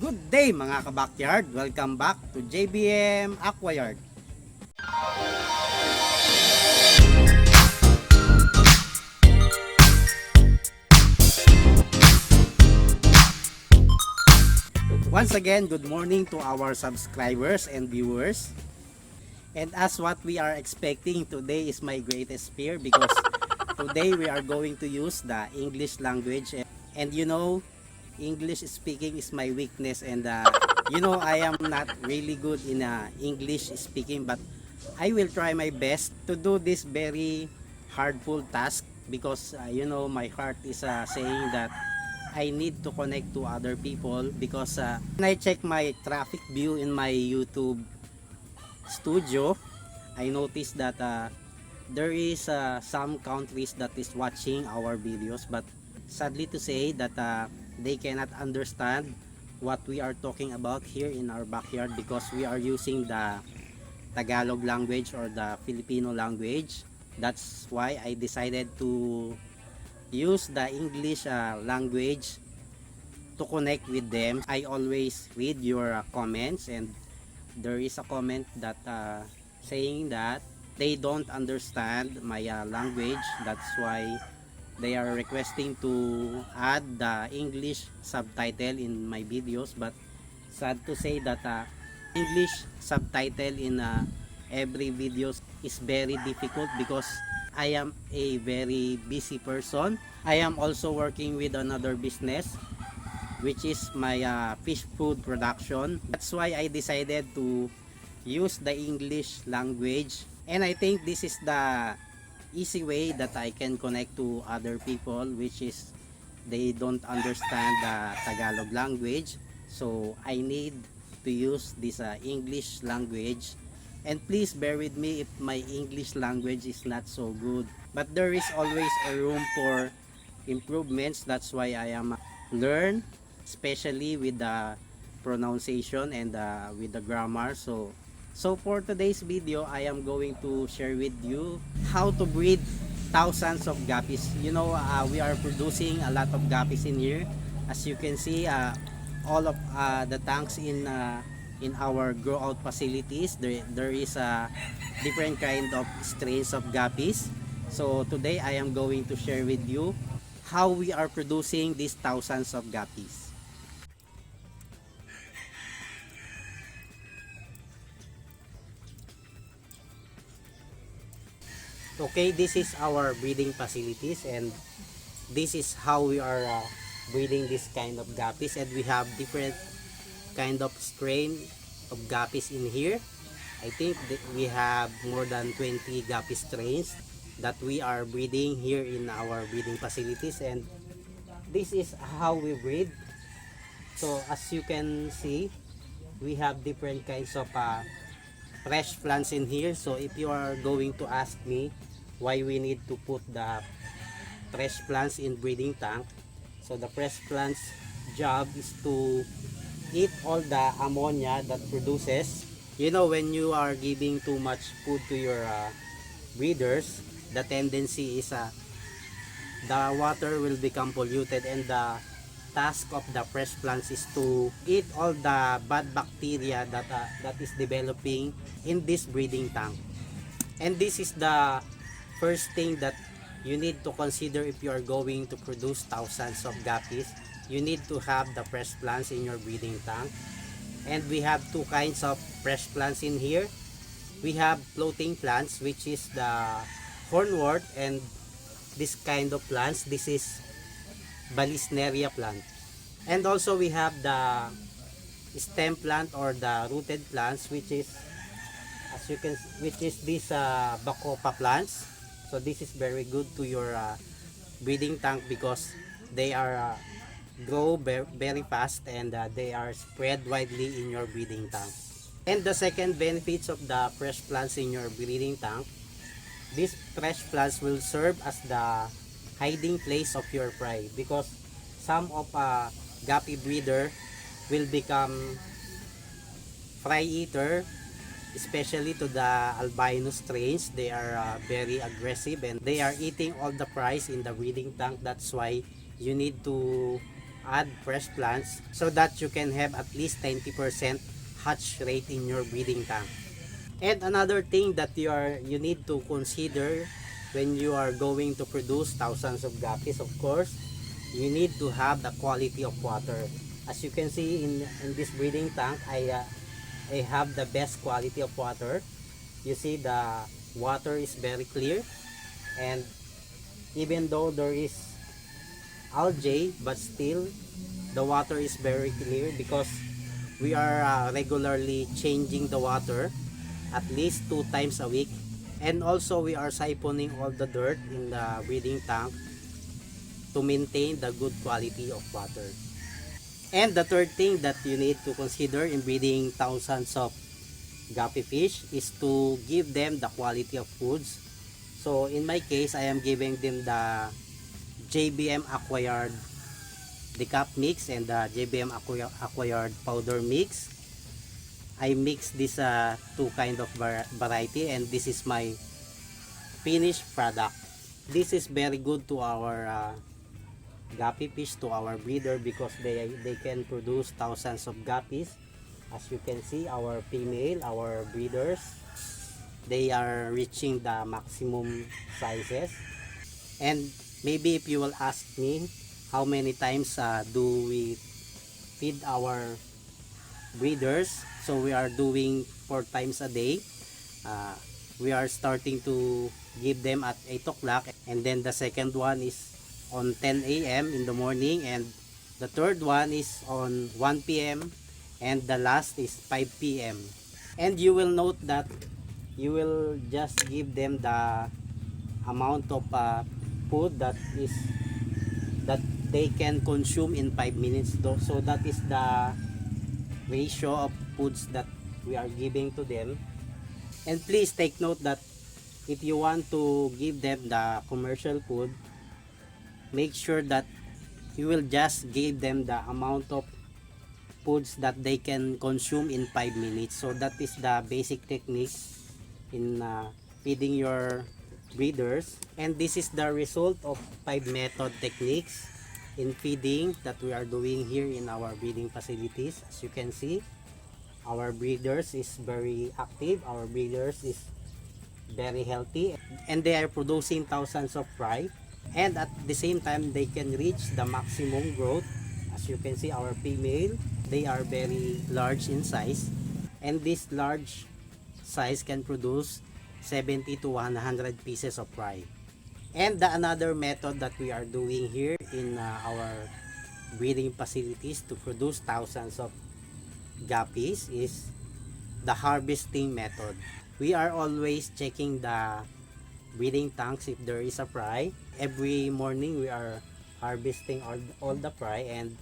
Good day mga kabakyard! Welcome back to JBM Aquayard. Once again, good morning to our subscribers and viewers. And as what we are expecting, today is my greatest fear because today we are going to use the English language. And you know, English speaking is my weakness, and you know, I am not really good in English speaking, but I will try my best to do this very hardful task because you know, my heart is saying that I need to connect to other people because when I check my traffic view in my YouTube studio, I noticed that there is some countries that is watching our videos, but sadly to say that they cannot understand what we are talking about here in our backyard because we are using the Tagalog language or the Filipino language. That's why I decided to use the English language to connect with them. I always read your comments, and there is a comment that saying that they don't understand my language. That's why they are requesting to add the English subtitle in my videos, but sad to say that English subtitle in every videos is very difficult because I am a very busy person. I am also working with another business, which is my fish food production. That's why I decided to use the English language, and I think this is the easy way that I can connect to other people, which is they don't understand the Tagalog language. So I need to use this English language, and please bear with me if my English language is not so good, but there is always a room for improvements. That's why I am learn, especially with the pronunciation and with the grammar. So for today's video, I am going to share with you how to breed thousands of guppies. You know, we are producing a lot of guppies in here. As you can see, all of the tanks in our grow out facilities, there is a different kind of strains of guppies. So today I am going to share with you how we are producing these thousands of guppies. Okay, this is our breeding facilities, and this is how we are breeding this kind of guppies, and we have different kind of strain of guppies in here. I think that we have more than 20 guppy strains that we are breeding here in our breeding facilities, and this is how we breed. So as you can see, we have different kinds of fresh plants in here. So if you are going to ask me why we need to put the fresh plants in breeding tank, so the fresh plants job is to eat all the ammonia that produces. You know, when you are giving too much food to your breeders, the tendency is the water will become polluted, and the task of the fresh plants is to eat all the bad bacteria that is developing in this breeding tank. And this is the first thing that you need to consider if you are going to produce thousands of guppies. You need to have the fresh plants in your breeding tank, and we have two kinds of fresh plants in here. We have floating plants, which is the hornwort, and this kind of plants, this is Balisneria plant. And also we have the stem plant or the rooted plants, which is, as you can, which is this Bacopa plants. So this is very good to your breeding tank because they are grow very fast, and they are spread widely in your breeding tank. And the second benefits of the fresh plants in your breeding tank, these fresh plants will serve as the hiding place of your prey, because some of guppy breeder will become fry eater, especially to the albino strains. They are very aggressive, and they are eating all the fries in the breeding tank. That's why you need to add fresh plants so that you can have at least 20% hatch rate in your breeding tank. And another thing that you need to consider when you are going to produce thousands of guppies, of course, you need to have the quality of water. As you can see in this breeding tank, I have the best quality of water. You see the water is very clear, and even though there is algae, but still the water is very clear because we are regularly changing the water at least 2 times a week. And also we are siphoning all the dirt in the breeding tank to maintain the good quality of water. And the third thing that you need to consider in breeding thousands of guppy fish is to give them the quality of foods. So in my case, I am giving them the JBM acquired decaf mix and the JBM acquired powder mix. I mix this two kind of variety, and this is my finished product. This is very good to our guppy fish, to our breeder, because they can produce thousands of guppies. As you can see, our female, our breeders, they are reaching the maximum sizes. And maybe if you will ask me how many times do we feed our breeders, so we are doing 4 times a day. We are starting to give them at 8 o'clock, and then the second one is on 10 a.m. in the morning, and the third one is on 1 p.m. and the last is 5 p.m. And you will note that you will just give them the amount of food that they can consume in 5 minutes though. So that is the ratio of foods that we are giving to them. And please take note that if you want to give them the commercial food, make sure that you will just give them the amount of foods that they can consume in 5 minutes. So that is the basic technique in feeding your breeders. And this is the result of 5 method techniques in feeding that we are doing here in our breeding facilities. As you can see, our breeders is very active, our breeders is very healthy, and they are producing thousands of fry, and at the same time they can reach the maximum growth. As you can see, our female, they are very large in size, and this large size can produce 70 to 100 pieces of fry. And another method that we are doing here in our breeding facilities to produce thousands of guppies is the harvesting method. We are always checking the breeding tanks if there is a fry. Every morning we are harvesting all the fry, and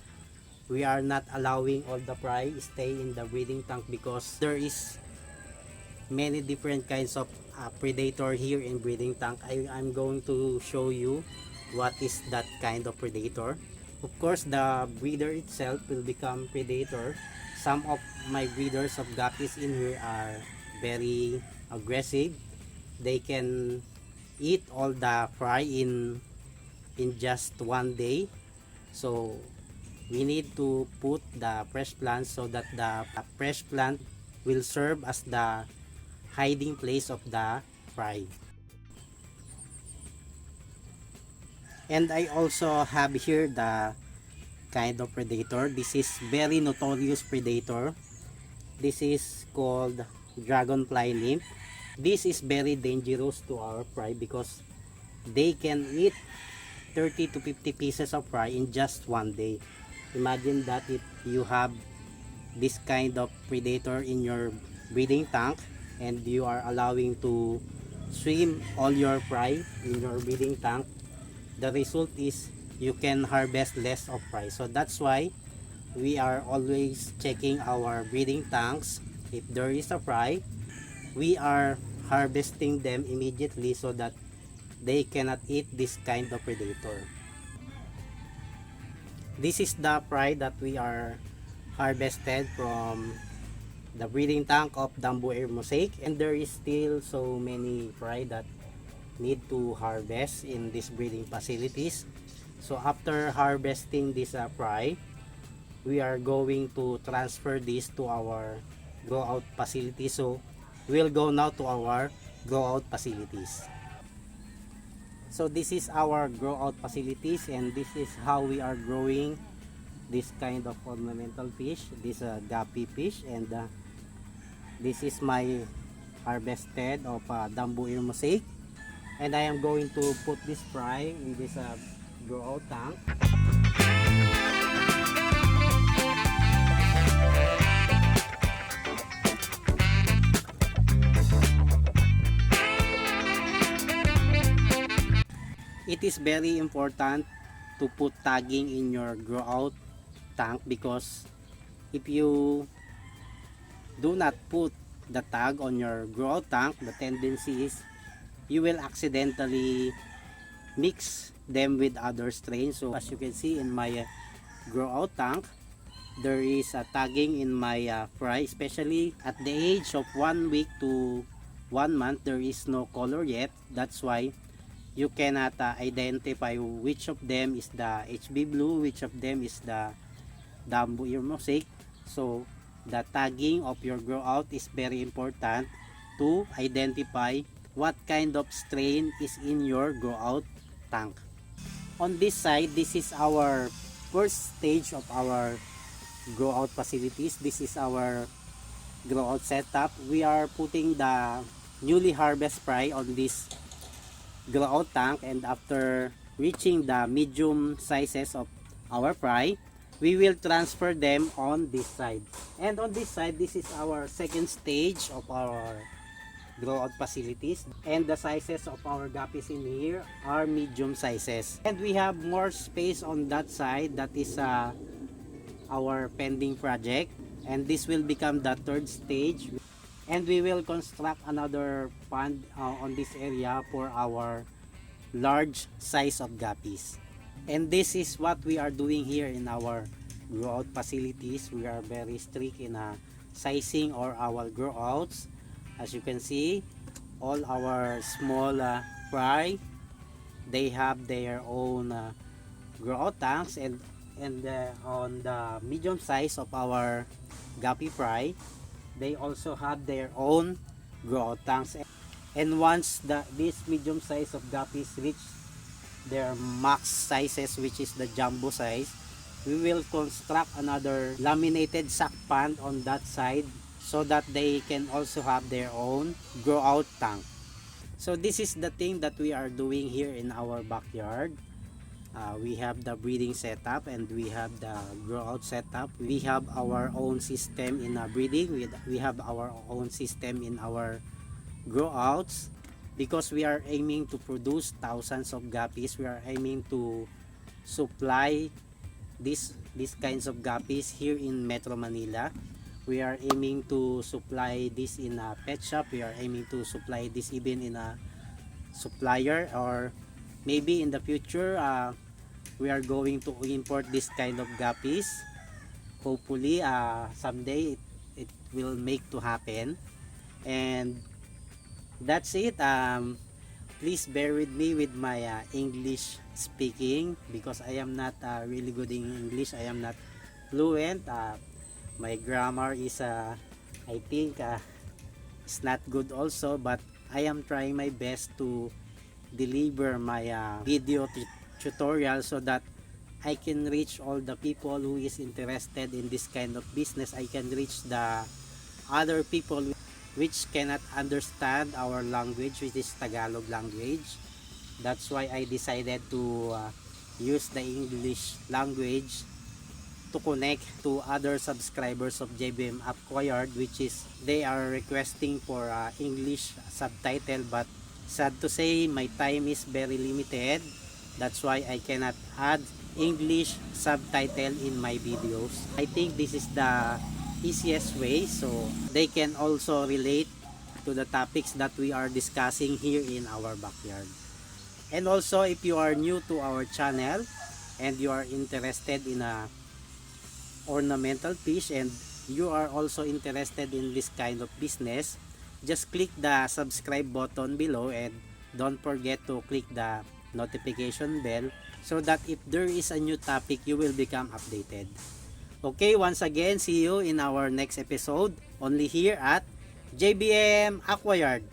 we are not allowing all the fry stay in the breeding tank because there is many different kinds of predator here in breeding tank. I'm going to show you what is that kind of predator. Of course, the breeder itself will become predator. Some of my breeders of guppies in here are very aggressive. They can eat all the fry in just one day. So we need to put the fresh plant so that the fresh plant will serve as the hiding place of the fry. And I also have here the kind of predator. This is very notorious predator. This is called dragonfly nymph. This is very dangerous to our fry because they can eat 30 to 50 pieces of fry in just one day. Imagine that if you have this kind of predator in your breeding tank and you are allowing to swim all your fry in your breeding tank, the result is you can harvest less of fry. So that's why we are always checking our breeding tanks. If there is a fry, we are harvesting them immediately so that they cannot eat this kind of predator. This is the fry that we are harvested from the breeding tank of Dambu Air Mosaic, and there is still so many fry that need to harvest in these breeding facilities. So after harvesting this fry, we are going to transfer this to our grow out facility. So we'll go now to our grow out facilities. So this is our grow out facilities, and this is how we are growing this kind of ornamental fish, this guppy fish. And this is my harvested of Dambu ear mosaic, and I am going to put this fry in this grow out tank. It is very important to put tagging in your grow out tank, because if you do not put the tag on your grow out tank, the tendency is you will accidentally mix them with other strains. So as you can see in my grow out tank, there is a tagging in my fry, especially at the age of 1 week to 1 month. There is no color yet. That's why you cannot identify which of them is the HB blue, which of them is the Dambu ear mosaic. So the tagging of your grow out is very important to identify what kind of strain is in your grow out tank. On this side, this is our first stage of our grow out facilities. This is our grow out setup. We are putting the newly harvest fry on this grow out tank, and after reaching the medium sizes of our fry, we will transfer them on this side. And on this side, this is our second stage of our grow out facilities, and the sizes of our guppies in here are medium sizes, and we have more space on that side. That is our pending project, and this will become the third stage, and we will construct another pond on this area for our large size of guppies. And this is what we are doing here in our grow out facilities. We are very strict in sizing or our grow outs. As you can see, all our small fry, they have their own grow out tanks, and on the medium size of our guppy fry, they also have their own grow out tanks. And once this medium size of guppies reach their max sizes, which is the jumbo size, we will construct another laminated sack pond on that side, so that they can also have their own grow out tank. So this is the thing that we are doing here in our backyard. We have the breeding setup, and we have the grow out setup. We have our own system in breeding. We have our own system in our grow outs, because we are aiming to produce thousands of guppies. We are aiming to supply these kinds of guppies here in Metro Manila. We are aiming to supply this in a pet shop. We are aiming to supply this even in a supplier, or maybe in the future we are going to import this kind of guppies. Hopefully someday it will make to happen. And that's it. Please bear with me with my English speaking, because I am not really good in English. I am not fluent. My grammar is I think it's not good also, but I am trying my best to deliver my video tutorial, so that I can reach all the people who is interested in this kind of business. I can reach the other people which cannot understand our language, which is Tagalog language. That's why I decided to use the English language to connect to other subscribers of JBM Acquired, which is they are requesting for English subtitle, but sad to say my time is very limited. That's why I cannot add English subtitle in my videos. I think this is the easiest way, so they can also relate to the topics that we are discussing here in our backyard. And also, if you are new to our channel and you are interested in a ornamental fish, and you are also interested in this kind of business, just click the subscribe button below, and don't forget to click the notification bell, so that if there is a new topic, you will become updated. Okay, once again, see you in our next episode only here at JBM Aquayard.